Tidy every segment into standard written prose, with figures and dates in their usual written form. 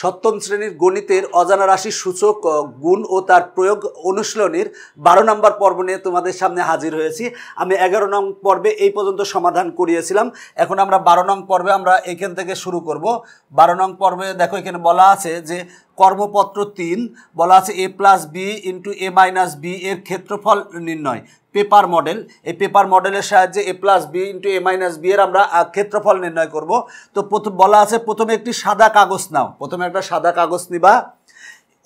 সপ্তম শ্রেণীর গণিতের অজানা রাশির সূচক গুণ ও তার প্রয়োগ অনুশীলনীর 12 নম্বর পর্ব নিয়ে তোমাদের সামনে হাজির হয়েছি। আমি 11 নং পর্বে এই পর্যন্ত সমাধান করিয়েছিলাম। এখন আমরা 12 নং পর্বে আমরা এখান থেকে শুরু করব। 12 নং পর্বে দেখো এখানে বলা আছে যে কর্মপত্র 3 বলা আছে a + b * a - b এর ক্ষেত্রফল নির্ণয়। পেপার মডেল, এই পেপার মডেলের সাহায্যে a + b * a - b এর আমরা ক্ষেত্রফল নির্ণয় করব। তো প্রথম বলা আছে প্রথমে একটি সাদা কাগজ নাও, প্রথমে একটা সাদা কাগজ নিবা,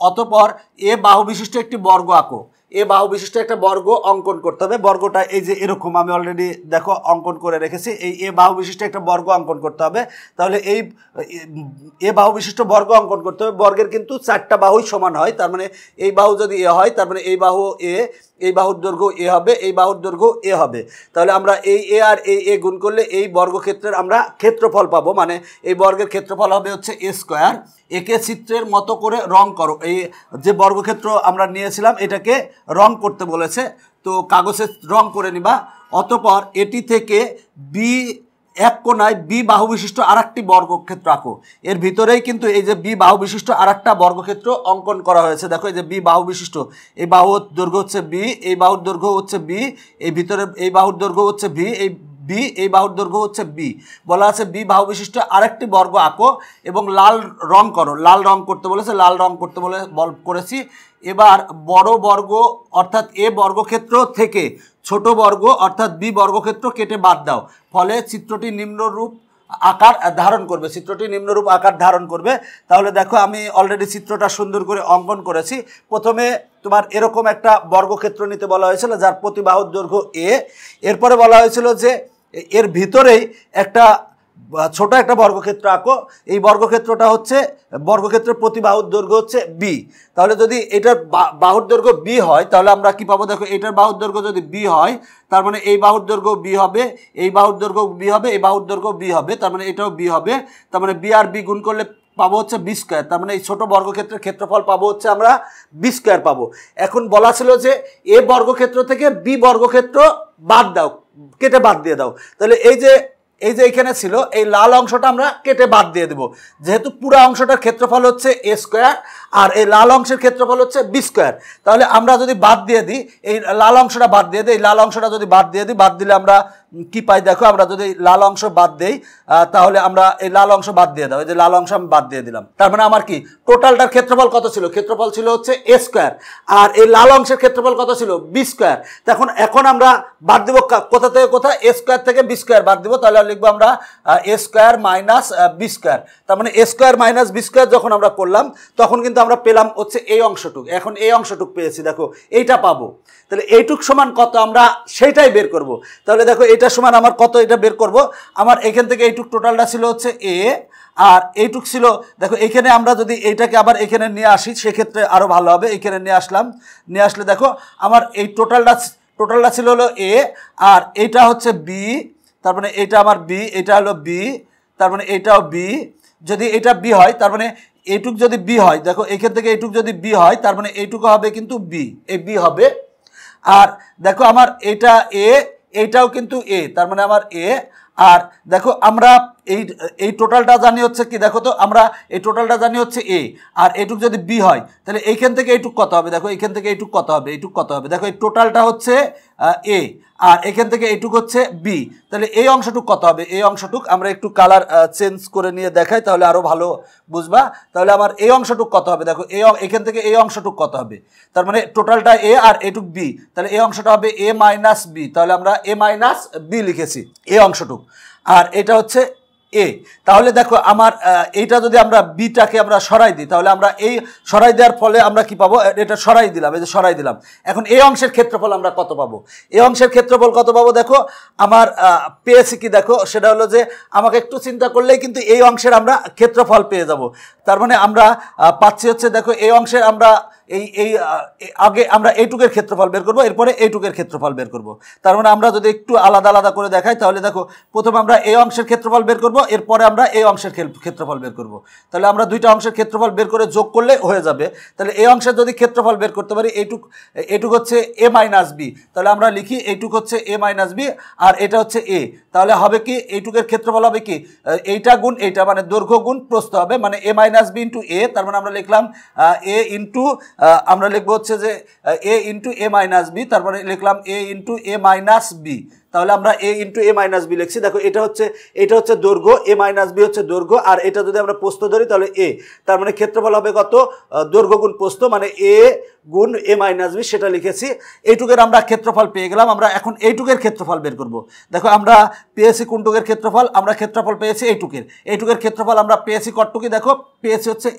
অতঃপর এ বাহু বিশিষ্ট একটি বর্গ আঁকো। এ বাহু বিশিষ্ট একটা বর্গ অঙ্কন করতে হবে। বর্গটা এই যে এরকম আমি অলরেডি দেখো অঙ্কন করে রেখেছি। এই এ বাহু বিশিষ্ট একটা বর্গ অঙ্কন করতে হবে। তাহলে এই এ বাহু বিশিষ্ট বর্গ অঙ্কন করতে হবে। বর্গের কিন্তু 4টা বাহুই সমান হয়, তার মানে এই বাহু যদি এ হয় তার মানে এই বাহু এ, এই বাহুর দৈর্ঘ্য এ হবে, এই বাহুর দৈর্ঘ্য এ হবে। তাহলে আমরা এই এ আর এই এ গুণ করলে এই বর্গক্ষেত্রের আমরা ক্ষেত্রফল পাবো, মানে এই বর্গের ক্ষেত্রফল হবে হচ্ছে এ স্কোয়ার। একে চিত্রের মতো করে রং করো। এই যে বর্গক্ষেত্র আমরা নিয়েছিলাম এটাকে রং করতে বলেছে, তো কাগজে রং করে নিবা। অতঃপর এটি থেকে বি এক কোণায় বি বাহু বিশিষ্ট আরেকটি বর্গক্ষেত্র আঁকো। এর ভিতরেই কিন্তু এই যে বি বাহু বিশিষ্ট আরেকটা বর্গক্ষেত্র অঙ্কন করা হয়েছে। দেখো এই যে বি বাহু বিশিষ্ট, এই বাহুর দৈর্ঘ্য হচ্ছে বি, এই বাহুর দৈর্ঘ্য হচ্ছে বি, এই ভিতরে এই বাহুর দৈর্ঘ্য হচ্ছে ভি, এই বাহুর দৈর্ঘ্য হচ্ছে বি। বলা আছে বি বাহু বিশিষ্ট আরেকটি বর্গ আঁকো এবং লাল রং করো। লাল রং করতে বলেছে, লাল রং করতে করেছি। এবার বড় বর্গ অর্থাৎ এ বর্গক্ষেত্র থেকে ছোট বর্গ অর্থাৎ বি বর্গক্ষেত্র কেটে বাদ দাও। ফলে চিত্রটি নিম্নরূপ আকার ধারণ করবে, চিত্রটি নিম্নরূপ আকার ধারণ করবে। তাহলে দেখো আমি অলরেডি চিত্রটা সুন্দর করে অঙ্কন করেছি। প্রথমে তোমার এরকম একটা বর্গক্ষেত্র নিতে বলা হয়েছিল যার প্রতি বাহুর দৈর্ঘ্য এ। এরপরে বলা হয়েছিল যে এর ভিতরেই একটা ছোট একটা বর্গক্ষেত্র আঁকো। এই বর্গক্ষেত্রটা হচ্ছে বর্গক্ষেত্রের প্রতি বাহুর দৈর্ঘ্য হচ্ছে বি। তাহলে যদি এটার বাহুর দৈর্ঘ্য বি হয় তাহলে আমরা কি পাবো? দেখো এটার বাহুর দৈর্ঘ্য যদি বি হয় তার মানে এই বাহুর দৈর্ঘ্য বি হবে, এই বাহুর দৈর্ঘ্য বি হবে, এই বাহুর দৈর্ঘ্য বি হবে, তার মানে এটাও বি হবে। তার মানে বি আর বি গুণ করলে পাবো হচ্ছে বি স্কোয়ার। তার মানে এই ছোট বর্গক্ষেত্রের ক্ষেত্রফল পাবো হচ্ছে আমরা বি স্কোয়ার পাবো। এখন বলা ছিল যে এ বর্গক্ষেত্র থেকে বি বর্গক্ষেত্র বাদ দাও, কেটে বাদ দিয়ে দাও। তাহলে এই যে এখানে ছিল এই লাল অংশটা আমরা কেটে বাদ দিয়ে দেবো, যেহেতু পুরো অংশটার ক্ষেত্রফল হচ্ছে এ স্কোয়ার আর এই লাল অংশের ক্ষেত্রফল হচ্ছে বি স্কোয়ার। তাহলে আমরা যদি বাদ দিয়ে দিই, এই লাল অংশটা বাদ দিয়ে দিই, এই লাল অংশটা যদি বাদ দিয়ে দিই, বাদ দিলে আমরা কি পাই? দেখো আমরা যদি লাল অংশ বাদ দেই তাহলে আমরা এই লাল অংশ বাদ দিয়ে দাও, এই যে লাল অংশ আমি বাদ দিয়ে দিলাম। তার মানে আমার কি টোটালটার ক্ষেত্রফল কত ছিল? ক্ষেত্রফল ছিল হচ্ছে এ স্কোয়ার, আর এই লাল অংশের ক্ষেত্রফল কত ছিল? B square. এখন আমরা বাদ দিব কোথা থেকে কোথায়? এ স্কোয়ার থেকে বি স্কোয়ার বাদ দিব। তাহলে লিখবো আমরা A square minus B square. তার মানে A square minus B square যখন আমরা করলাম তখন কিন্তু আমরা পেলাম হচ্ছে এই অংশটুক। এখন এই অংশটুক পেয়েছি, দেখো এইটা পাবো। তাহলে এইটুক সমান কত আমরা সেইটাই বের করব। তাহলে দেখো এটা সমান আমার কত, এটা বের করব। আমার এখান থেকে এইটুক টোটালটা ছিল হচ্ছে এ, আর এইটুক ছিল দেখো এখানে আমরা যদি এইটাকে আবার এখানে নিয়ে আসি সেক্ষেত্রে আরও ভালো হবে। এখানে নিয়ে আসলাম, নিয়ে আসলে দেখো আমার এই টোটালটা ছিল হলো এ, আর এইটা হচ্ছে বি, তার মানে এটা আমার বি, এটা হলো বি, তার মানে এটাও বি। যদি এটা বি হয় তার মানে এইটুক যদি বি হয়, দেখো এখান থেকে এইটুক যদি বি হয় তার মানে এইটুকু হবে কিন্তু বি, এই বি হবে। আর দেখো আমার এটা এ, এইটাও কিন্তু এ, তার মানে আমার এ। আর দেখো আমরা এই টোটালটা জানি হচ্ছে কি, দেখো তো আমরা এই টোটালটা জানি হচ্ছে এ, আর এইটুক যদি বি হয় তাহলে এইখান থেকে এইটুক কত হবে? দেখো এইখান থেকে এইটুক কত হবে? এইটুক কত হবে? দেখো এই টোটালটা হচ্ছে এ, আর এখান থেকে এইটুক হচ্ছে বি। তাহলে এই অংশটুক কত হবে? এই অংশটুক আমরা একটু কালার চেঞ্জ করে নিয়ে দেখাই তাহলে আরও ভালো বুঝবা। তাহলে আমার এই অংশটুক কত হবে? দেখো এখান থেকে এই অংশটুক কত হবে? তার মানে টোটালটা এ আর এটুক বি, তাহলে এই অংশটা হবে এ মাইনাস বি। তাহলে আমরা এ মাইনাস বি লিখেছি এই অংশটুক, আর এটা হচ্ছে এ। তাহলে দেখো আমার এইটা যদি আমরা বিটাকে আমরা সরাই দিই তাহলে আমরা এই সরাই দেওয়ার ফলে আমরা কি পাবো? এটা সরাই দিলাম, এই যে সরাই দিলাম। এখন এই অংশের ক্ষেত্রফল আমরা কত পাবো? এই অংশের ক্ষেত্রফল কত পাবো? দেখো আমার পেয়েছি কি, দেখো সেটা হলো যে আমাকে একটু চিন্তা করলেই কিন্তু এই অংশের আমরা ক্ষেত্রফল পেয়ে যাব। তার মানে আমরা পাচ্ছি হচ্ছে দেখো এই অংশের আমরা আগে আমরা এইটুকের ক্ষেত্রফল বের করবো, এরপরে এইটুকের ক্ষেত্রফল বের করবো। তার মানে আমরা যদি একটু আলাদা আলাদা করে দেখাই তাহলে দেখো প্রথমে আমরা এই অংশের ক্ষেত্রফল বের করবো, এরপরে আমরা এই অংশের ক্ষেত্রফল বের করবো। তাহলে আমরা দুইটা অংশের ক্ষেত্রফল বের করে যোগ করলে হয়ে যাবে। তাহলে এই অংশের যদি ক্ষেত্রফল বের করতে পারি, এইটুক হচ্ছে এ মাইনাস বি, তাহলে আমরা লিখি এইটুক হচ্ছে এ মাইনাস বি আর এটা হচ্ছে এ। তাহলে হবে কি এইটুকের ক্ষেত্রফল হবে কি এইটা গুণ এইটা, মানে দৈর্ঘ্য গুণ প্রস্থ হবে, মানে এ মাইনাস মাইনাস বি ইন্টু এ, তার মানে আমরা লিখলাম এ ইন্টু আমরা লিখবো হচ্ছে যে এ ইন্টু এ মাইনাস বি, তারপরে লিখলাম এ ইন্টু এ মাইনাস বি। তাহলে আমরা এ ইন্টু এ মাইনাস বি লিখছি। দেখো এটা হচ্ছে দৈর্ঘ্য, এ মাইনাস বি হচ্ছে দৈর্ঘ্য, আর এটা যদি আমরা প্রস্থ ধরি তাহলে এ, তার মানে ক্ষেত্রফল হবে কত, দৈর্ঘ্য গুণ প্রস্থ, মানে এ গুণ এ মাইনাস বি, সেটা লিখেছি। এইটুকের আমরা ক্ষেত্রফল পেয়ে গেলাম। আমরা এখন এইটুকের ক্ষেত্রফল বের করব। দেখো আমরা পেয়েছি কোনটুকের ক্ষেত্রফল, আমরা ক্ষেত্রফল পেয়েছি এইটুকের ক্ষেত্রফল আমরা পেয়েছি কতটুকু, দেখো পেয়েছি হচ্ছে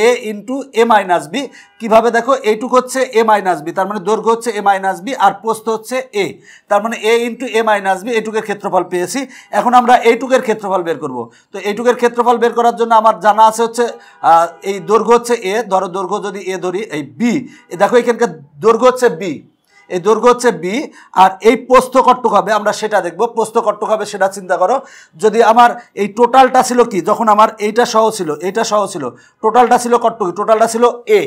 এ ইন্টু এ মাইনাস বি। কীভাবে, দেখো এইটুক হচ্ছে এ মাইনাস বি, তার মানে দৈর্ঘ্য হচ্ছে এ মাইনাস বি আর প্রস্থ হচ্ছে এ, তার মানে এ ইন্টু এ মাইনাস বি, এইটুকের ক্ষেত্রফল পেয়েছি। এখন আমরা এইটুকের ক্ষেত্রফল বের করব। তো এইটুকের ক্ষেত্রফল বের করার জন্য আমার জানা আছে হচ্ছে এই দৈর্ঘ্য হচ্ছে এ, ধরো দৈর্ঘ্য যদি এ ধরি, এই বি, দেখো এখানকার দৈর্ঘ্য হচ্ছে বি, এই দৈর্ঘ্য হচ্ছে বি, আর এই প্রস্থ কতটুকু হবে আমরা সেটা দেখব। প্রস্থ কতটুকু হবে সেটা চিন্তা করো। যদি আমার এই টোটালটা ছিল কি, যখন আমার এইটা সহ ছিল টোটালটা ছিল কতটুকু, টোটালটা ছিল এ,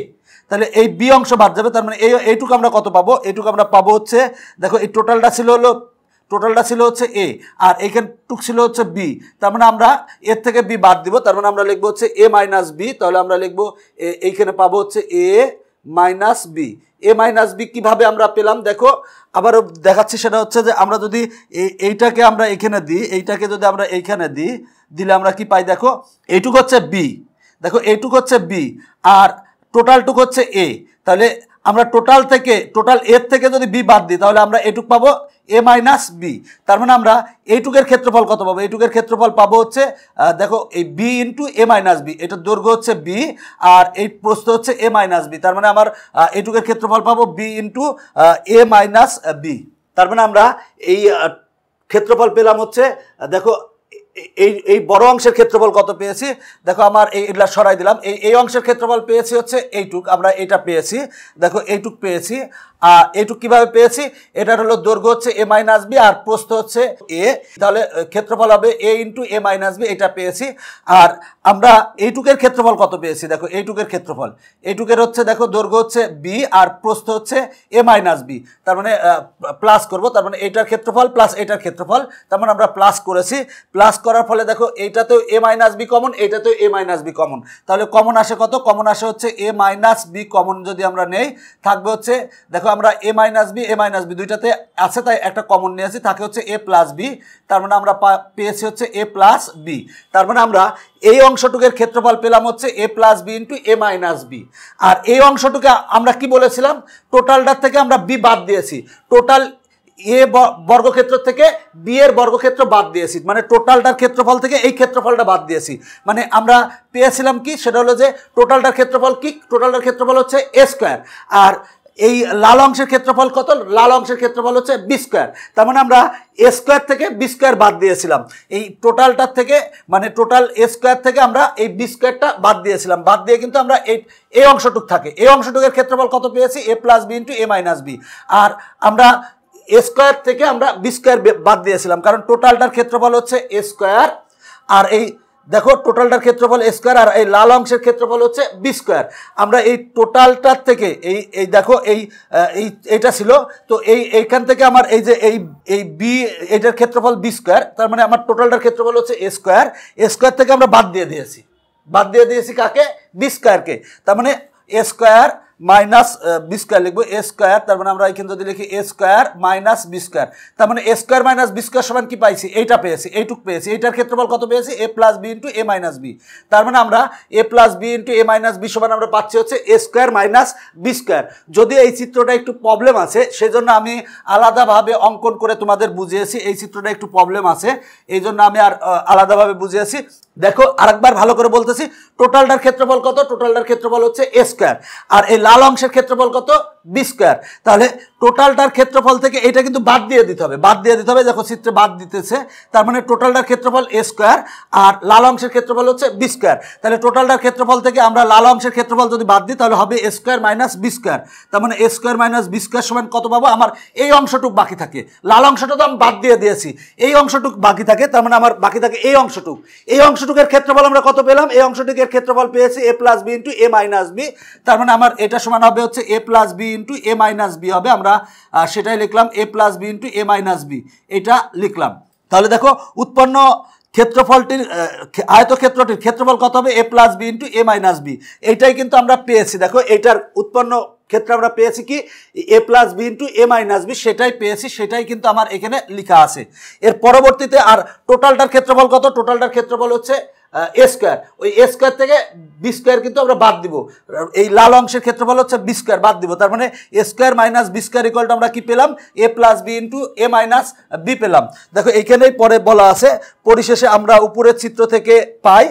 তাহলে এই বি অংশ বাদ যাবে, তার মানে এইটুকু আমরা কত পাবো, এইটুকু আমরা পাবো হচ্ছে, দেখো এই টোটালটা ছিল হচ্ছে এ, আর এইখানটুক ছিল হচ্ছে বি, তার মানে আমরা এর থেকে বি বাদ দিব, তার মানে আমরা লিখবো হচ্ছে এ মাইনাস বি। তাহলে আমরা লিখবো এইখানে পাবো হচ্ছে এ মাইনাস বি। এ মাইনাস বি কীভাবে আমরা পেলাম, দেখো আবারও দেখাচ্ছি। সেটা হচ্ছে যে আমরা যদি এইটাকে আমরা এখানে দিই, এইটাকে যদি আমরা এইখানে দিলে আমরা কি পাই, দেখো এইটুক হচ্ছে বি, দেখো এইটুক হচ্ছে বি আর টোটালটুক হচ্ছে এ। তাহলে আমরা টোটাল এর থেকে যদি বি বাদ দিই তাহলে আমরা এইটুক পাবো এ মাইনাস বি। তার মানে আমরা এইটুকের ক্ষেত্রফল কত পাবো, এইটুকের ক্ষেত্রফল পাবো হচ্ছে দেখো এই B into A minus B, এটার দৈর্ঘ্য হচ্ছে বি আর এই প্রস্থ হচ্ছে এ মাইনাস বি, তার মানে আমার এইটুকের ক্ষেত্রফল পাবো B into A minus B. তার মানে আমরা এই ক্ষেত্রফল পেলাম হচ্ছে, দেখো এই বড় অংশের ক্ষেত্রফল কত পেয়েছি, দেখো আমার এইগুলা সরাই দিলাম, এই অংশের ক্ষেত্রফল পেয়েছি হচ্ছে এইটুক, আমরা এটা পেয়েছি, দেখো এইটুক পেয়েছি। আর এইটুক কিভাবে পেয়েছি, এটার হলো দৈর্ঘ্য হচ্ছে এ মাইনাস বি আর প্রস্থ হচ্ছে এ, তাহলে ক্ষেত্রফল হবে এ ইন্টু এ মাইনাস বি, এটা পেয়েছি। আর আমরা এইটুকের ক্ষেত্রফল কত পেয়েছি, দেখো এইটুকের হচ্ছে দেখো দৈর্ঘ্য হচ্ছে বি আর প্রস্থ হচ্ছে এ মাইনাস বি, তার মানে প্লাস করব, তার মানে এইটার ক্ষেত্রফল প্লাস এইটার ক্ষেত্রফল, তার মানে আমরা প্লাস করেছি। প্লাস করার ফলে দেখো এইটাতেও এ মাইনাস বি কমন, এইটাতেও এ মাইনাস বি কমন, তাহলে কমন আসে কত, কমন আসে হচ্ছে এ মাইনাস বি কমন যদি আমরা নেই, থাকবে হচ্ছে, দেখো আমরা এ মাইনাস বি দুইটাতে আছে তাই একটা কমন নিয়েছি, থাকে হচ্ছে এ প্লাস বি, তার মানে আমরা পেয়েছি হচ্ছে এ প্লাস বি। তার মানে আমরা এই অংশটুকের ক্ষেত্রফল পেলাম হচ্ছে A plus B into A minus B. আর এই অংশটুকে আমরা কি বলেছিলাম, টোটালটার থেকে আমরা বি বাদ দিয়েছি, টোটাল এ বর্গক্ষেত্র থেকে বি এর বর্গক্ষেত্র বাদ দিয়েছি, মানে টোটালটার ক্ষেত্রফল থেকে এই ক্ষেত্রফলটা বাদ দিয়েছি, মানে আমরা পেয়েছিলাম কি, সেটা হলো যে টোটালটার ক্ষেত্রফল কি, টোটালটার ক্ষেত্রফল হচ্ছে এ স্কোয়ার, আর এই লাল অংশের ক্ষেত্রফল কত, লাল অংশের ক্ষেত্রফল হচ্ছে বি স্কোয়ার, তার মানে আমরা এ স্কোয়ার থেকে বি স্কোয়ার বাদ দিয়েছিলাম, এই টোটালটার থেকে, মানে টোটাল এ স্কোয়ার থেকে আমরা এই বি স্কোয়ারটা বাদ দিয়েছিলাম, বাদ দিয়ে কিন্তু আমরা এই অংশটুক থাকে, এই অংশটুকের ক্ষেত্রফল কত পেয়েছি, এ plus B into A minus B. আর আমরা এ স্কোয়ার থেকে আমরা বি স্কোয়ার বাদ দিয়েছিলাম, কারণ টোটালটার ক্ষেত্রফল হচ্ছে এ স্কোয়ার, আর এই দেখো টোটালটার ক্ষেত্রফল এ স্কোয়ার, আর এই লাল অংশের ক্ষেত্রফল হচ্ছে বি স্কোয়ার। আমরা এই টোটালটার থেকে এই দেখো এইটা ছিল, তো এইখান থেকে আমার এই যে এই বি, এটার ক্ষেত্রফল বি স্কোয়ার, তার মানে আমার টোটালটার ক্ষেত্রফল হচ্ছে এ স্কোয়ার থেকে আমরা বাদ দিয়ে দিয়েছি কাকে, বি স্কোয়ারকে, তার মানে A square minus B square লিখবো, এ স্কোয়ার, তার মানে আমরা এখানে যদি লিখি এ স্কোয়ার মাইনাস বি স্কোয়ার, তার মানে A square minus B square সমান কি পাইছি, এইটা পেয়েছি, এইটুক পেয়েছি, এইটার ক্ষেত্রফল কত পেয়েছি, এ plus B into A minus B, তার মানে আমরা এ plus B into A minus B সমান আমরা পাচ্ছি হচ্ছে এ স্কোয়ার মাইনাস বি স্কোয়ার। যদি এই চিত্রটা একটু প্রবলেম আছে সেজন্য আমি আলাদাভাবে অঙ্কন করে তোমাদের বুঝিয়েছি, এই চিত্রটা একটু প্রবলেম আছে এই জন্য আমি আর আলাদাভাবে বুঝিয়েছি। দেখো আরেকবার ভালো করে বলতেছি, টোটালটার ক্ষেত্রফল কত, টোটালটার ক্ষেত্রফল হচ্ছে এ স্কোয়ার, আর এই লাল অংশের ক্ষেত্রফল কত, বি স্কোয়ার। তাহলে টোটালটার ক্ষেত্রফল থেকে এটা কিন্তু বাদ দিয়ে দিতে হবে, দেখো চিত্রে বাদ দিতেছে, তার মানে টোটালটার ক্ষেত্রফল এ স্কোয়ার আর লাল অংশের ক্ষেত্রফল হচ্ছে বি স্কোয়ার। তাহলে টোটালটার ক্ষেত্রফল থেকে আমরা লাল অংশের ক্ষেত্রফল যদি বাদ দিই তাহলে হবে এ স্কোয়ার মাইনাস বি স্কোয়ার, তার মানে A square minus B square সমান কত পাবো, আমার এই অংশটুক বাকি থাকে, লাল অংশটা তো আমি বাদ দিয়ে দিয়েছি, এই অংশটুক বাকি থাকে, তার মানে আমার বাকি থাকে এই অংশটুকের ক্ষেত্রফল আমরা কত পেলাম, এই অংশটুকের ক্ষেত্রফল পেয়েছি এ plus B into A minus B, তার মানে আমার এটা সমান হবে হচ্ছে A plus B into A minus B হবে, আমরা সেটাই লিখলাম এ plus B into A minus B, এটা লিখলাম। তাহলে দেখো উৎপন্ন ক্ষেত্রফলটির আয়তক্ষেত্রটির ক্ষেত্রফল কত হবে a plus B into A minus B. এইটাই কিন্তু আমরা পেয়েছি। দেখো এইটার উৎপন্ন ক্ষেত্রে আমরা পেয়েছি কি a plus B into A minus B, সেটাই পেয়েছি, সেটাই কিন্তু আমার এখানে লেখা আছে। এর পরবর্তীতে আর টোটালটার ক্ষেত্রফল কত? টোটালটার ক্ষেত্রফল হচ্ছে এ স্কোয়ার। ওই এ স্কোয়ার থেকে বি স্কোয়ার কিন্তু আমরা বাদ দিব। এই লাল অংশের ক্ষেত্রফল হচ্ছে বি স্কোয়ার, বাদ দিব। তার মানে A square minus B square ইকুয়ালটা আমরা কি পেলাম? এ plus B into A minus B পেলাম। দেখো এইখানেই পরে বলা আছে পরিশেষে আমরা উপরের চিত্র থেকে পাই,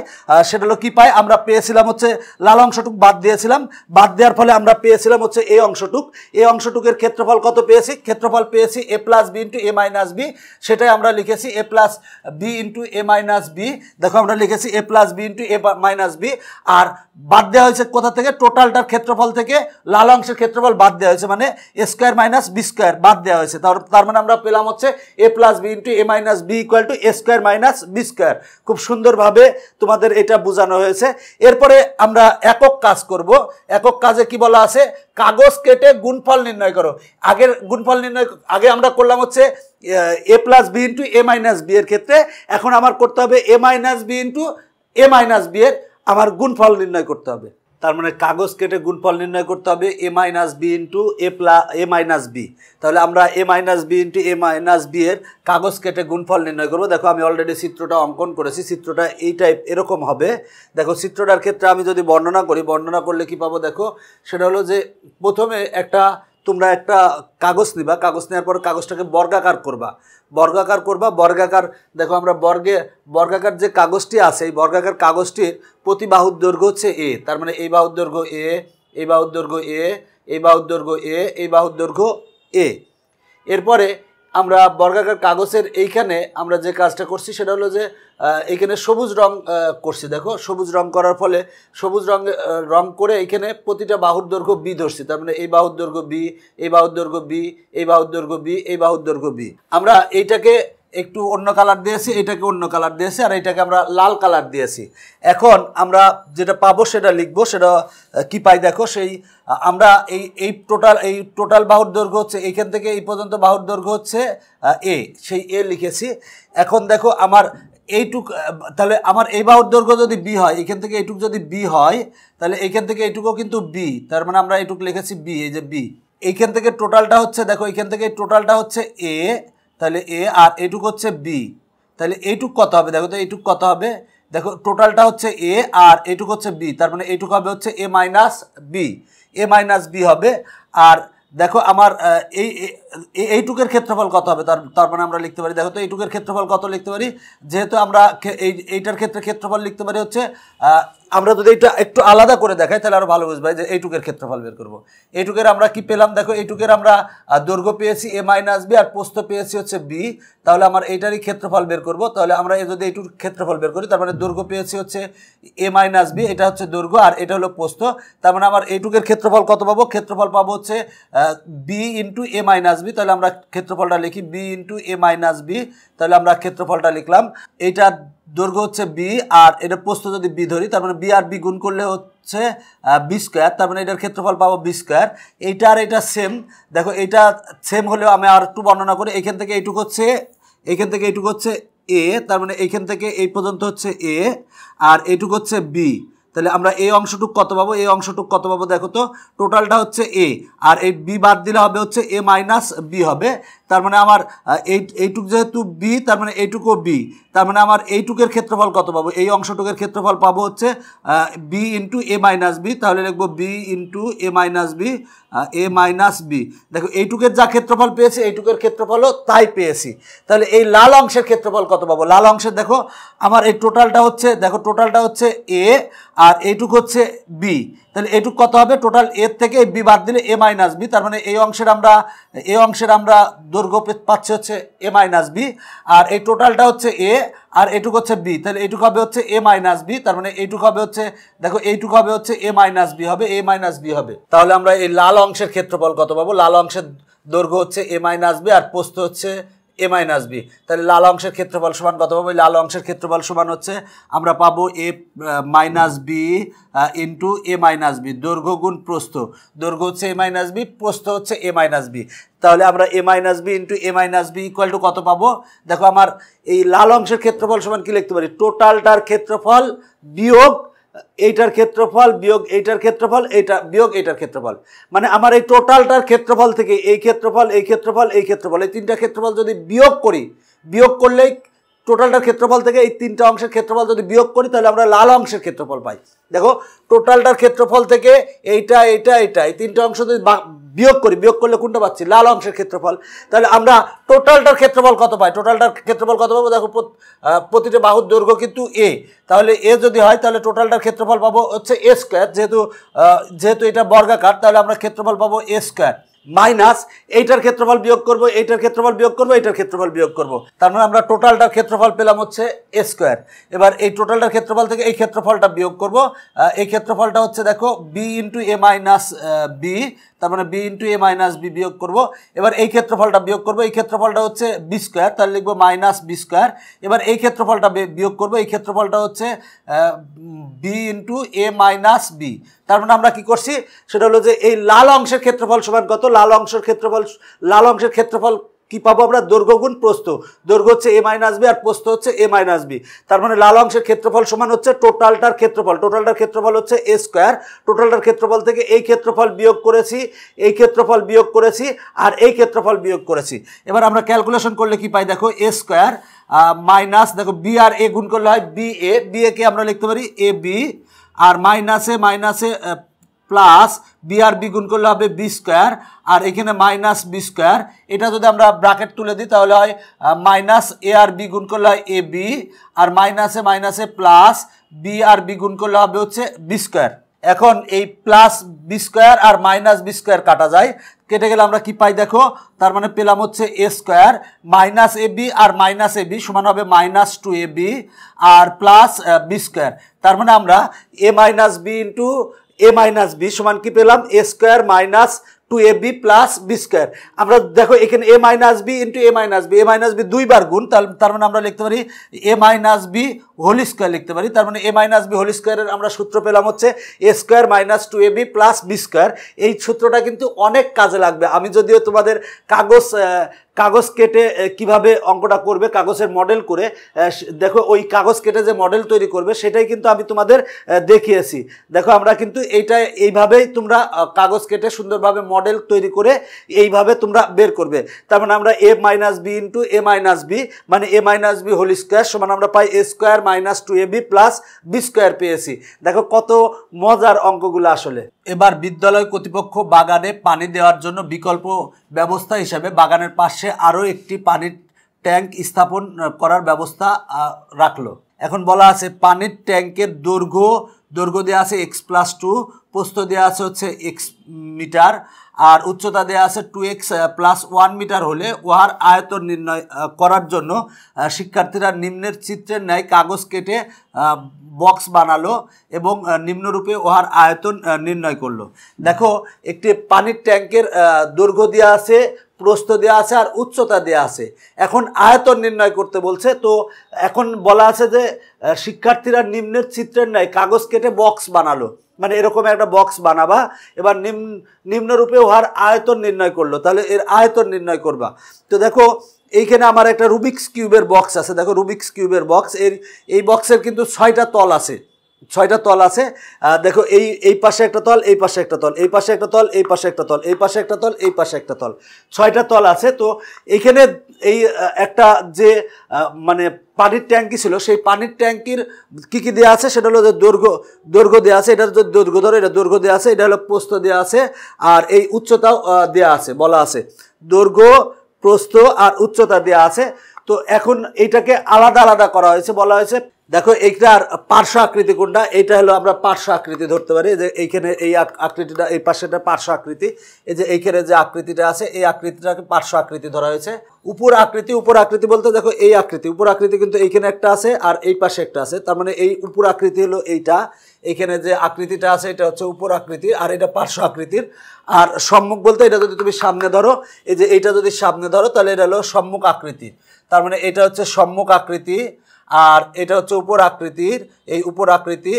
সেটা হলো কি পাই? আমরা পেয়েছিলাম হচ্ছে লাল অংশটুক বাদ দিয়েছিলাম, বাদ দেওয়ার ফলে আমরা পেয়েছিলাম হচ্ছে এই অংশটুক। এই অংশটুকের ক্ষেত্রফল কত পেয়েছি? ক্ষেত্রফল পেয়েছি এ plus B into A minus B, সেটাই আমরা লিখেছি এ plus B into A minus B. দেখো আমরা লিখেছি এ plus B into A minus B. আর বাদ দেওয়া হয়েছে কোথা থেকে? টোটালটার ক্ষেত্রফল থেকে লাল অংশের ক্ষেত্রফল বাদ দেওয়া হয়েছে, মানে A square minus B square বাদ দেওয়া হয়েছে। তার মানে আমরা পেলাম হচ্ছে A plus B into A minus B equal to A square minus B square. খুব সুন্দরভাবে তোমাদের এটা বোঝানো হয়েছে। এরপরে আমরা একক কাজ করব। একক কাজে কি বলা আছে? কাগজ কেটে গুণফল নির্ণয় করো। আগের গুণফল নির্ণয় আগে আমরা করলাম হচ্ছে A plus B into A minus B এর ক্ষেত্রে, এখন আমার করতে হবে এ minus B into A minus B এর আমার গুণফল নির্ণয় করতে হবে। তার মানে কাগজ কেটে গুণফল নির্ণয় করতে হবে এ minus B into A minus B. তাহলে আমরা A minus B into A minus B এর কাগজ কেটে গুণফল নির্ণয় করবো। দেখো আমি অলরেডি চিত্রটা অঙ্কন করেছি। চিত্রটা এই টাইপ এরকম হবে। দেখো চিত্রটার ক্ষেত্রে আমি যদি বর্ণনা করি, বর্ণনা করলে কি পাবো? দেখো সেটা হলো যে প্রথমে তোমরা একটা কাগজ নিবা, কাগজ নেওয়ার পর কাগজটাকে বর্গাকার করবা, বর্গাকার। দেখো আমরা বর্গাকার যে কাগজটি আছে, এই বর্গাকার কাগজটির প্রতি বাহুর দৈর্ঘ্য হচ্ছে এ। তার মানে এই বাহুর দৈর্ঘ্য এ, এই বাহুর দৈর্ঘ্য এ, এই বাহুর দৈর্ঘ্য এ, এই বাহুর দৈর্ঘ্য এ। এরপরে আমরা বর্গাকার কাগজের এইখানে আমরা যে কাজটা করছি সেটা হলো যে এইখানে সবুজ রং করছি। দেখো সবুজ রং করার ফলে সবুজ রং করে এইখানে প্রতিটা বাহুর দৈর্ঘ্য বি ধরছি। তার মানে এই বাহুর দৈর্ঘ্য বি, এই বাহুর দৈর্ঘ্য বি, এই বাহুর দৈর্ঘ্য বি, এই বাহুর দৈর্ঘ্য বি। আমরা এইটাকে একটু অন্য কালার দিয়েছি, এটাকে অন্য কালার দিয়েছি, আর এইটাকে আমরা লাল কালার দিয়েছি। এখন আমরা যেটা পাবো সেটা লিখবো। সেটা কি পাই? দেখো সেই আমরা এই টোটাল বাহুর দৈর্ঘ্য হচ্ছে এইখান থেকে এই পর্যন্ত বাহুর দৈর্ঘ্য হচ্ছে এ, সেই এ লিখেছি। এখন দেখো আমার এইটুক, তাহলে আমার এই বাহুর দৈর্ঘ্য যদি বি হয়, এখান থেকে এইটুক যদি বি হয়, তাহলে এইখান থেকে এইটুকুও কিন্তু বি। তার মানে আমরা এইটুক লিখেছি বি, এই যে বি। এইখান থেকে টোটালটা হচ্ছে, দেখো এইখান থেকে টোটালটা হচ্ছে এ, তাহলে এ, আর এইটুক হচ্ছে বি। তাহলে এইটুক কত হবে? দেখো তো এইটুক কত হবে? দেখো টোটালটা হচ্ছে এ আর এইটুক হচ্ছে বি। তার মানে এইটুক হবে হচ্ছে এ মাইনাস বি, এ মাইনাস বি হবে। আর দেখো আমার এইটুকের ক্ষেত্রফল কত হবে? তার মানে আমরা লিখতে পারি, দেখো তো এইটুকের ক্ষেত্রফল কত লিখতে পারি? যেহেতু আমরা এইটার ক্ষেত্রে ক্ষেত্রফল লিখতে পারি হচ্ছে, আমরা যদি এটা একটু আলাদা করে দেখাই তাহলে আরো ভালো বুঝবাই যে এইটুকের ক্ষেত্রফল বের করবো। এইটুকের আমরা কি পেলাম? দেখো এইটুকের আমরা দৈর্ঘ্য পেয়েছি এ মাইনাস বি আর প্রস্থ পেয়েছি হচ্ছে বি। তাহলে আমার এইটারই ক্ষেত্রফল বের করব। তাহলে আমরা যদি এইটুর ক্ষেত্রফল বের করি, তার মানে দৈর্ঘ্য পেয়েছি হচ্ছে এ মাইনাস বি, এটা হচ্ছে দৈর্ঘ্য আর এটা হলো প্রস্থ। তার মানে আমার এইটুকের ক্ষেত্রফল কত পাবো? ক্ষেত্রফল পাবো হচ্ছে B into A minus B. তাহলে আমরা ক্ষেত্রফলটা লিখি B into A minus B. তাহলে আমরা ক্ষেত্রফলটা লিখলাম। এইটার দৈর্ঘ্য হচ্ছে বি আর এটা প্রস্থ যদি বি ধরি, তার মানে বি আর বি গুণ করলে হচ্ছে বি স্কোয়ার। তার মানে এটার ক্ষেত্রফল পাবো বি স্কোয়ার। এইটা আর এটা সেম। দেখো এইটা সেম হলেও আমি আর একটু বর্ণনা করি। এইখান থেকে এইটুকু হচ্ছে এ, তার মানে এইখান থেকে এই পর্যন্ত হচ্ছে এ আর এইটুকু হচ্ছে বি। তাহলে আমরা এই অংশটুক কত পাবো? এই অংশটুক কত পাবো? দেখো তো টোটালটা হচ্ছে এ আর এই বি বাদ দিলে হবে হচ্ছে এ মাইনাস বি হবে। তার মানে আমার এইটুক যেহেতু বি, তার মানে এইটুকু বি। তার মানে আমার এইটুকের ক্ষেত্রফল কত পাবো? এই অংশটুকের ক্ষেত্রফল পাবো হচ্ছে B into A minus B. তাহলে লিখবো B into A minus B, A minus B. দেখো এইটুকের যা ক্ষেত্রফল পেয়েছি এইটুকের ক্ষেত্রফলও তাই পেয়েছি। তাহলে এই লাল অংশের ক্ষেত্রফল কত পাবো? লাল অংশের দেখো আমার এই টোটালটা হচ্ছে, দেখো টোটালটা হচ্ছে এ আর এইটুক হচ্ছে বি। তাহলে এইটুক কত হবে? টোটাল এর থেকে বি বাদ দিলে এ মাইনাস বি। তার মানে এই অংশের আমরা দৈর্ঘ্য পাচ্ছি হচ্ছে এ মাইনাস বি আর এই টোটালটা হচ্ছে এ আর এইটুক হচ্ছে বি। তাহলে এইটুক হবে হচ্ছে এ মাইনাস বি। তার মানে এইটুক হবে হচ্ছে, দেখো এইটুক হবে হচ্ছে এ মাইনাস বি হবে, এ মাইনাস বি হবে। তাহলে আমরা এই লাল অংশের ক্ষেত্রফল কত পাবো? লাল অংশের দৈর্ঘ্য হচ্ছে এ মাইনাস বি আর প্রস্থ হচ্ছে এ মাইনাস বি। তাহলে লাল অংশের ক্ষেত্রফল সমান কত পাবো? লাল অংশের ক্ষেত্রফল সমান হচ্ছে আমরা পাবো এ minus B into A minus B, দৈর্ঘ্য গুণ প্রস্থ। দৈর্ঘ্য হচ্ছে এ মাইনাস বি, প্রস্থ হচ্ছে এ মাইনাস বি। তাহলে আমরা A minus B into A minus B equal to কত পাবো? দেখো আমার এই লাল অংশের ক্ষেত্রফল সমান কি লিখতে পারি? টোটালটার ক্ষেত্রফল বিয়োগ এইটার ক্ষেত্রফল বিয়োগ এইটার ক্ষেত্রফল, এইটা বিয়োগ এইটার ক্ষেত্রফল। মানে আমার এই টোটালটার ক্ষেত্রফল থেকে এই ক্ষেত্রফল, এই ক্ষেত্রফল, এই ক্ষেত্রফল, এই তিনটা ক্ষেত্রফল যদি বিয়োগ করি, বিয়োগ করলেই টোটালটার ক্ষেত্রফল থেকে এই তিনটা অংশের ক্ষেত্রফল যদি বিয়োগ করি তাহলে আমরা লাল অংশের ক্ষেত্রফল পাই। দেখো টোটালটার ক্ষেত্রফল থেকে এইটা এইটা এইটা এই তিনটা অংশ যদি বিয়োগ করি, বিয়োগ করলে কোনটা পাচ্ছি? লাল অংশের ক্ষেত্রফল। তাহলে আমরা টোটালটার ক্ষেত্রফল কত পাই? টোটালটার ক্ষেত্রফল কত পাবো? দেখো প্রতিটা বাহুর দৈর্ঘ্য কিন্তু এ, তাহলে এ যদি হয় তাহলে টোটালটার ক্ষেত্রফল পাবো হচ্ছে এ স্কোয়ার। যেহেতু এটা বর্গাকার তাহলে আমরা ক্ষেত্রফল পাবো এ স্কোয়ার মাইনাস এইটার ক্ষেত্রফল বিয়োগ করবো, এইটার ক্ষেত্রফল বিয়োগ করবো, এইটার ক্ষেত্রফল বিয়োগ করবো। তার মানে আমরা টোটালটার ক্ষেত্রফল পেলাম হচ্ছে এ স্কোয়ার। এবার এই টোটালটার ক্ষেত্রফল থেকে এই ক্ষেত্রফলটা বিয়োগ করবো। এই ক্ষেত্রফলটা হচ্ছে দেখো B into A minus B, তার মানে B into A minus B বিয়োগ করবো। এবার এই ক্ষেত্রফলটা বিয়োগ করবো, এই ক্ষেত্রফলটা হচ্ছে বি স্কোয়ার, তাহলে লিখবো মাইনাস বি স্কোয়ার। এবার এই ক্ষেত্রফলটা বিয়োগ করবো, এই ক্ষেত্রফলটা হচ্ছে B into A minus B. তার মানে আমরা কি করছি? সেটা হলো যে এই লাল অংশের ক্ষেত্রফল সমান কত? লাল অংশের ক্ষেত্রফল কি পাবো আমরা? দৈর্ঘ্য গুণ প্রস্থ। দৈর্ঘ্য হচ্ছে এ মাইনাস বি আর প্রস্থ হচ্ছে এ মাইনাস বি। তার মানে লাল অংশের ক্ষেত্রফল সমান হচ্ছে টোটালটার ক্ষেত্রফল। টোটালটার ক্ষেত্রফল হচ্ছে এ স্কোয়ার। টোটালটার ক্ষেত্রফল থেকে এই ক্ষেত্রফল বিয়োগ করেছি, এই ক্ষেত্রফল বিয়োগ করেছি, আর এই ক্ষেত্রফল বিয়োগ করেছি। এবার আমরা ক্যালকুলেশন করলে কি পাই? দেখো এ স্কোয়ার মাইনাস, দেখো বি আর এ গুণ করলে হয় বি এ, বি এ কে আমরা লিখতে পারি এ বি, আর মাইনাসে মাইনাসে প্লাস বি আর বি গুণ করলে হবে বি স্কোয়ার, আর এখানে মাইনাস বি স্কোয়ার। এটা যদি আমরা ব্র্যাকেট তুলে দিই তাহলে হয় মাইনাস এ আর বি গুণ করলে হয় এ বি, আর মাইনাসে মাইনাসে প্লাস বি আর বি গুণ করলে হবে হচ্ছে বি স্কোয়ার। এখন এই প্লাস বি স্কোয়ার আর মাইনাস বি স্কোয়ার কাটা যায়, কেটে গেলে আমরা কি পাই? দেখো তার মানে পেলাম হচ্ছে এ square minus A B R minus A B সমান হবে minus two A B R plus B square. তার মানে আমরা A minus B into A minus B সমান কি পেলাম? এ square minus two A B plus B square. আমরা দেখো এখানে এ minus B into A minus B, A minus B দুইবার গুণ, তার মানে আমরা লিখতে পারি এ মাইনাস বি হোল স্কোয়ার লিখতে পারি। তার মানে এ মাইনাস বি হোল স্কোয়ারের আমরা সূত্র পেলাম হচ্ছে এ square minus two A B plus B square. এই সূত্রটা কিন্তু অনেক কাজে লাগবে। আমি যদিও তোমাদের কাগজ কেটে কিভাবে অঙ্কটা করবে কাগজের মডেল করে, দেখো ওই কাগজ কেটে যে মডেল তৈরি করবে সেটাই কিন্তু আমি তোমাদের দেখিয়েছি। দেখো আমরা কিন্তু এইভাবেই তোমরা কাগজ কেটে সুন্দরভাবে মডেল তৈরি করে এইভাবে তোমরা বের করবে। তার মানে আমরা A minus B into A minus B মানে এ মাইনাস বি হোল স্কোয়ার সমান আমরা পাই এ square minus two A B plus B square পেয়েছি। দেখো কত মজার অঙ্কগুলো আসলে। এবার বিদ্যালয় কর্তৃপক্ষ বাগানে পানি দেওয়ার জন্য বিকল্প ব্যবস্থা হিসাবে বাগানের পাশে আরও একটি পানির ট্যাঙ্ক স্থাপন করার ব্যবস্থা রাখলো। এখন বলা আছে পানির ট্যাঙ্কের দৈর্ঘ্য দেওয়া আছে x+2, প্রস্থ দেওয়া আছে হচ্ছে x মিটার, আর উচ্চতা দেওয়া আছে 2x+1 মিটার হলে উহার আয়তন নির্ণয় করার জন্য শিক্ষার্থীরা নিম্নের চিত্রের ন্যায় কাগজ কেটে বক্স বানালো এবং নিম্নরূপে উহার আয়তন নির্ণয় করলো। দেখো একটি পানির ট্যাঙ্কের দৈর্ঘ্য দেওয়া আছে, প্রস্থ দেওয়া আছে আর উচ্চতা দেওয়া আছে। এখন আয়তন নির্ণয় করতে বলছে। তো এখন বলা আছে যে শিক্ষার্থীরা নিম্নের চিত্রের ন্যায় কাগজ কেটে বক্স বানালো, মানে এরকম একটা বক্স বানাবা, এবার নিম্নরূপে উহার আয়তন নির্ণয় করলো। তাহলে এর আয়তন নির্ণয় করবা। তো দেখো এইখানে আমার একটা রুবিক্স কিউবের বক্স আছে। দেখো রুবিক্স কিউবের বক্স, এই বক্সের কিন্তু 6টা তল আছে, 6টা তল আছে। দেখো এই পাশে একটা তল, এই পাশে একটা তল, এই পাশে একটা তল, এই পাশে একটা তল, এই পাশে একটা তল, এই পাশে একটা তল, 6টা তল আছে। তো এইখানে এই একটা যে মানে পানির ট্যাঙ্কি ছিল সেই পানির ট্যাঙ্কির কী কী দেওয়া আছে সেটা হলো যে দৈর্ঘ্য দেওয়া আছে, এটার যদি দৈর্ঘ্য ধরো এটা দৈর্ঘ্য দেওয়া আছে, এটা হলো প্রস্থ দেওয়া আছে, আর এই উচ্চতাও দেওয়া আছে, বলা আছে দৈর্ঘ্য প্রস্থ আর উচ্চতা দেওয়া আছে। তো এখন এইটাকে আলাদা আলাদা করা হয়েছে, বলা হয়েছে দেখো এইটার পার্শ্ব আকৃতি কোনটা, এইটা হলো আমরা পার্শ্ব আকৃতি ধরতে পারি। যে এইখানে এই আকৃতিটা, এই পাশেটা পার্শ্ব আকৃতি, এই যে এইখানে যে আকৃতিটা আছে এই আকৃতিটাকে পার্শ্ব আকৃতি ধরা হয়েছে। উপর আকৃতি, উপর আকৃতি বলতে দেখো এই আকৃতি, উপর আকৃতি কিন্তু এইখানে একটা আছে আর এই পাশে একটা আছে, তার মানে এই উপর আকৃতি হলো এইটা, এইখানে যে আকৃতিটা আছে এটা হচ্ছে উপর আকৃতির আর এটা পার্শ্ব আকৃতির। আর সম্মুখ বলতে এটা যদি তুমি সামনে ধরো, এই যে এইটা যদি সামনে ধরো তাহলে এটা হলো সম্মুখ আকৃতি, তার মানে এটা হচ্ছে সম্মুখ আকৃতি। আর এটা হচ্ছে উপর আকৃতির, এই উপর আকৃতি,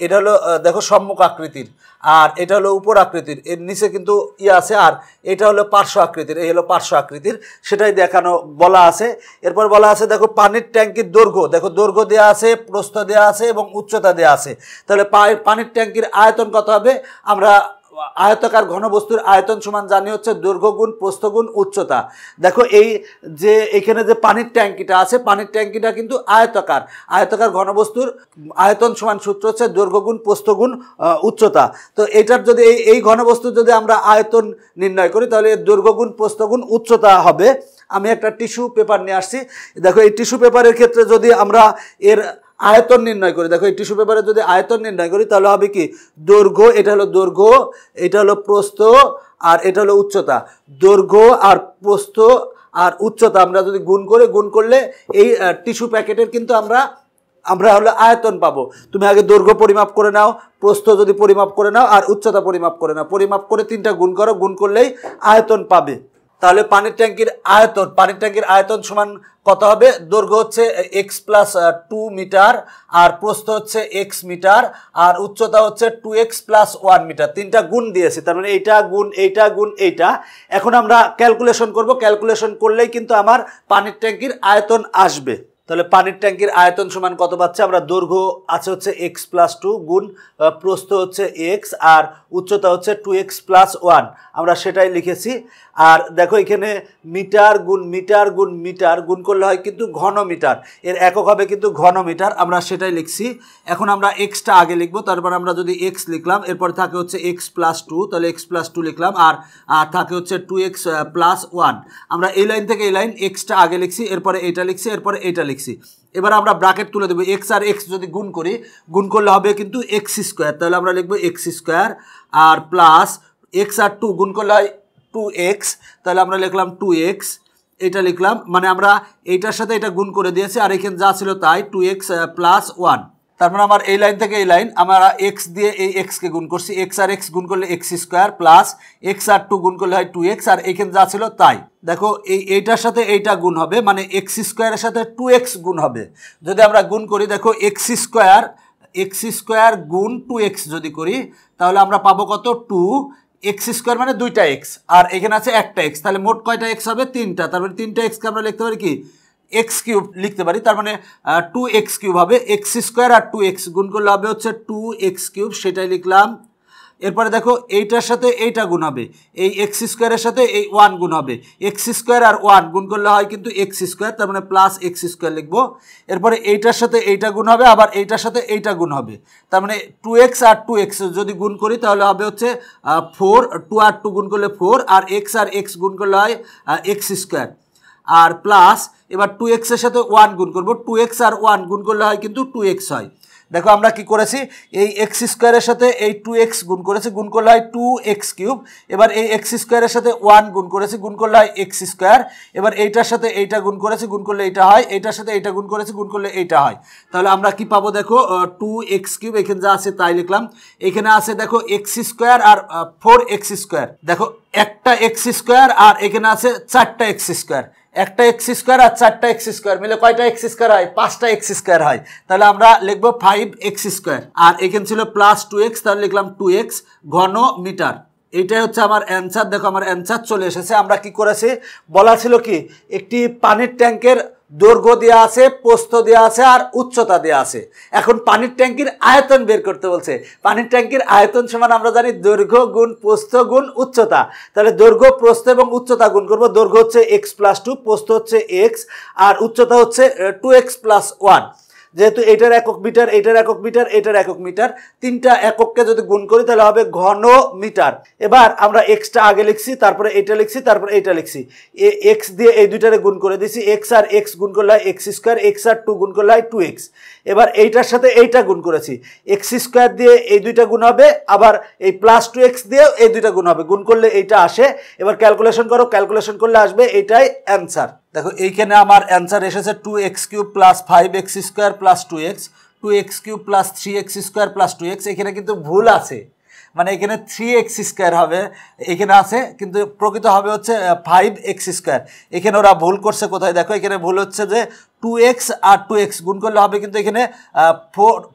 এটা হলো দেখো সম্মুখ আকৃতির, আর এটা হলো উপর আকৃতির, এর নিচে কিন্তু আছে, আর এটা হলো পার্শ্ব আকৃতির, এই হলো পার্শ্ব আকৃতির, সেটাই দেখানো বলা আছে। এরপর বলা আছে দেখো পানির ট্যাঙ্কির দৈর্ঘ্য, দেখো দৈর্ঘ্য দেওয়া আছে, প্রস্থ দেওয়া আছে এবং উচ্চতা দেওয়া আছে। তাহলে পানির ট্যাঙ্কির আয়তন কত হবে, আমরা আয়তাকার ঘনবস্তুর আয়তন সমান জানি হচ্ছে দৈর্ঘ্য গুণ প্রস্থ গুণ উচ্চতা। দেখো এই যে এখানে যে পানির ট্যাঙ্কিটা আছে, পানির ট্যাঙ্কিটা কিন্তু আয়তাকার, আয়তাকার ঘনবস্তুর আয়তন সমান সূত্র হচ্ছে দৈর্ঘ্য গুণ প্রস্থ গুণ উচ্চতা। তো এটার যদি এই ঘনবস্তু যদি আমরা আয়তন নির্ণয় করি তাহলে দৈর্ঘ্য গুণ প্রস্থ গুণ উচ্চতা হবে। আমি একটা টিস্যু পেপার নিয়ে আসছি, দেখো এই টিস্যু পেপারের ক্ষেত্রে যদি আমরা এর আয়তন নির্ণয় করি, দেখো এই টিস্যু পেপারে যদি আয়তন নির্ণয় করি তাহলে হবে কি দৈর্ঘ্য, এটা হলো দৈর্ঘ্য, এটা হলো প্রস্থ আর এটা হলো উচ্চতা। দৈর্ঘ্য আর প্রস্থ আর উচ্চতা আমরা যদি গুণ করলে এই টিস্যু প্যাকেটের কিন্তু আমরা হলো আয়তন পাবো। তুমি আগে দৈর্ঘ্য পরিমাপ করে নাও, প্রস্থ যদি পরিমাপ করে নাও আর উচ্চতা পরিমাপ করে নাও, পরিমাপ করে তিনটা গুণ করো, গুণ করলেই আয়তন পাবে। তাহলে পানির ট্যাঙ্কির আয়তন সমান কত হবে, দৈর্ঘ্য হচ্ছে x+2 মিটার আর প্রস্থ হচ্ছে x মিটার আর উচ্চতা হচ্ছে 2x+1 মিটার, তিনটা গুণ দিয়েছি, তার মানে এইটা গুণ এইটা গুণ এইটা। এখন আমরা ক্যালকুলেশন করব, ক্যালকুলেশন করলেই কিন্তু আমার পানির ট্যাঙ্কির আয়তন আসবে। তাহলে পানির ট্যাঙ্কির আয়তন সমান কত পাচ্ছে, আমরা দৈর্ঘ্য আছে হচ্ছে x+2 গুণ প্রস্থ হচ্ছে x আর উচ্চতা হচ্ছে 2x+1, আমরা সেটাই লিখেছি। আর দেখো এখানে মিটার গুণ মিটার গুণ মিটার গুণ করলে হয় কিন্তু ঘন মিটার, এর একক হবে কিন্তু ঘন মিটার, আমরা সেটাই লিখছি। এখন আমরা এক্সটা আগে লিখবো, তারপর আমরা যদি এক্স লিখলাম, এরপর থাকে হচ্ছে x+2, তাহলে x+2 লিখলাম, আর থাকে হচ্ছে 2x+1। আমরা এই লাইন থেকে এই লাইন এক্সটা আগে লিখছি, এরপরে এইটা লিখছি, এরপরে এইটা লিখছি। এবার আমরা ব্র্যাকেট তুলে দেবো, এক্স আর এক্স যদি গুণ করি, গুণ করলে হবে কিন্তু এক্স স্কোয়ার, তাহলে আমরা লিখবো এক্স স্কোয়ার আর প্লাস এক্স আর 2 গুণ করলে হয় 2x, তাহলে আমরা লিখলাম 2x, এটা লিখলাম, মানে আমরা এইটার সাথে এটা গুণ করে দিয়েছি আর এখানে যা ছিল তাই 2x+1। তারপর আমার এই লাইন থেকে এই লাইন আমরা x দিয়ে এই x কে গুণ করছি, x আর x গুণ করলে x স্কোয়ার প্লাস x আর 2 গুণ করলে হয় 2x আর এখানে যা ছিল তাই। দেখো এইটার সাথে এইটা গুণ হবে, মানে x স্কোয়ারের সাথে 2x গুণ হবে। যদি আমরা গুণ করি, দেখো x স্কোয়ার গুণ 2x যদি করি তাহলে আমরা পাবো কত, 2x স্কোয়ার মানে দুইটা x আর এখানে আছে একটা x, তাহলে মোট কয়টা x হবে, তিনটা। তার মানে তিনটা x কে আমরা লিখতে পারি কি x কিউব লিখতে পারি, তার মানে 2x কিউব হবে। x স্কোয়ার আর 2x গুণ করলে হবে হচ্ছে 2x কিউব, সেটাই লিখলাম। এরপরে দেখো এইটার সাথে এইটা গুণ হবে, এই এক্স স্কোয়ারের সাথে এই 1 গুণ হবে, এক্স স্কোয়ার আর 1 গুণ করলে হয় কিন্তু এক্স স্কোয়ার, তার মানে প্লাস এক্স স্কোয়ার লিখবো। এরপরে এইটার সাথে এইটা গুণ হবে, আবার এইটার সাথে এইটা গুণ হবে, তার মানে 2x আর 2x যদি গুণ করি তাহলে হবে হচ্ছে 4, 2 আর 2 গুণ করলে 4 আর x গুণ করলে হয় এক্স স্কোয়ার আর প্লাস এবার 2x এর সাথে 1 গুণ করবো, 2x আর 1 গুণ করলে হয় কিন্তু 2x হয়। দেখো আমরা কি করেছি, এই এক্স স্কোয়ারের সাথে এই 2x গুণ করেছি, গুণ করলে হয় 2x কিউব। এবার এই এক্স স্কোয়ারের সাথে 1 গুণ করেছি, গুণ করলে হয় এক্স স্কোয়ার। এবার এইটার সাথে এইটা গুণ করেছি, গুণ করলে এইটা হয়, এইটার সাথে এইটা গুণ করেছি, গুণ করলে এইটা হয়। তাহলে আমরা কি পাবো, দেখো 2x কিউব, এখানে যা আছে তাই লিখলাম। এখানে আছে দেখো এক্স স্কোয়ার আর 4x স্কোয়ার, দেখো একটা এক্স স্কোয়ার আর এখানে আছে 4টা এক্স স্কোয়ার, একটা এক্স স্কোয়ার আর 4টা এক্স স্কোয়ার মিলে কয়টা এক্স স্কোয়ার হয়, 5টা এক্স স্কোয়ার হয়। তাহলে আমরা লিখবো 5x স্কোয়ার আর এখানে ছিল প্লাস 2x, তাহলে লিখলাম 2x ঘন মিটার। এইটাই হচ্ছে আমার অ্যান্সার। দেখো আমার অ্যান্সার চলে এসেছে। আমরা কি করেছি, বলা ছিল কি একটি পানির ট্যাঙ্কের দৈর্ঘ্য দেওয়া আছে, প্রস্থ দেওয়া আছে আর উচ্চতা দেওয়া আছে। এখন পানির ট্যাঙ্কির আয়তন বের করতে বলছে। পানির ট্যাঙ্কির আয়তন সমান আমরা জানি দৈর্ঘ্য গুণ প্রস্থ গুণ উচ্চতা। তাহলে দৈর্ঘ্য প্রস্থ এবং উচ্চতা গুণ করবো। দৈর্ঘ্য হচ্ছে x+2, প্রস্থ হচ্ছে x আর উচ্চতা হচ্ছে 2x+1। যেহেতু এটার একক মিটার, এটার একক মিটার, এটার একক মিটার, তিনটা একককে যদি গুণ করি তাহলে হবে ঘন মিটার। এবার আমরা এক্সটা আগে লিখছি, তারপরে এটা লিখছি, তারপরে এটা লিখছি। এক্স দিয়ে এই দুইটারে গুণ করে দিছি, এক্স আর এক্স গুণ করলে হয় এক্স স্কোয়ার, এক্স আর টু গুণ করলে হয় 2x। এবার এইটার সাথে এইটা গুণ করেছি, এক্স স্কোয়ার দিয়ে এই দুইটা গুণ হবে, আবার এই প্লাস 2x দিয়ে এই দুইটা গুণ হবে, গুণ করলে এইটা আসে। এবার ক্যালকুলেশন করো, ক্যালকুলেশন করলে আসবে এইটাই অ্যান্সার। দেখো এইখানে আমার অ্যান্সার এসেছে 2x³ plus 5x square plus 2x, 2x³ plus 3x square plus 2x। এখানে কিন্তু ভুল আছে, মানে এখানে 3x স্কোয়ার হবে, এখানে আছে কিন্তু প্রকৃত হবে হচ্ছে 5x স্কোয়ার। এখানে ওরা ভুল করছে কোথায় দেখো, এখানে ভুল হচ্ছে যে 2x আর 2x গুণ করলে হবে কিন্তু এখানে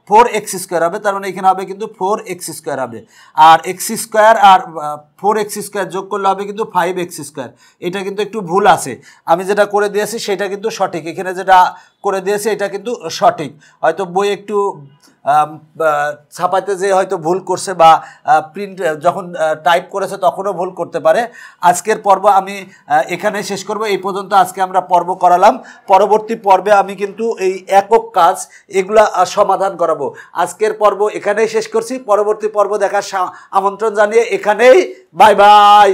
4x স্কোয়ার হবে, তার মানে এখানে হবে কিন্তু 4x স্কোয়ার হবে। আর x স্কোয়ার আর 4x স্কোয়ার যোগ করলে হবে কিন্তু 5x স্কোয়ার। এটা কিন্তু একটু ভুল আছে, আমি যেটা করে দিয়েছি সেটা কিন্তু সঠিক, এখানে যেটা করে দিয়েছি এটা কিন্তু সঠিক। হয়তো বই একটু ছাপাইতে যে হয়তো ভুল করছে বা প্রিন্ট যখন টাইপ করেছে তখনও ভুল করতে পারে। আজকের পর্ব আমি এখানে শেষ করব, এই পর্যন্ত আজকে আমরা পর্ব করালাম। পরবর্তী পর্বে আমি কিন্তু এই একক কাজ এগুলা সমাধান করাবো। আজকের পর্ব এখানেই শেষ করছি, পরবর্তী পর্ব দেখার আমন্ত্রণ জানিয়ে এখানেই বাই বাই।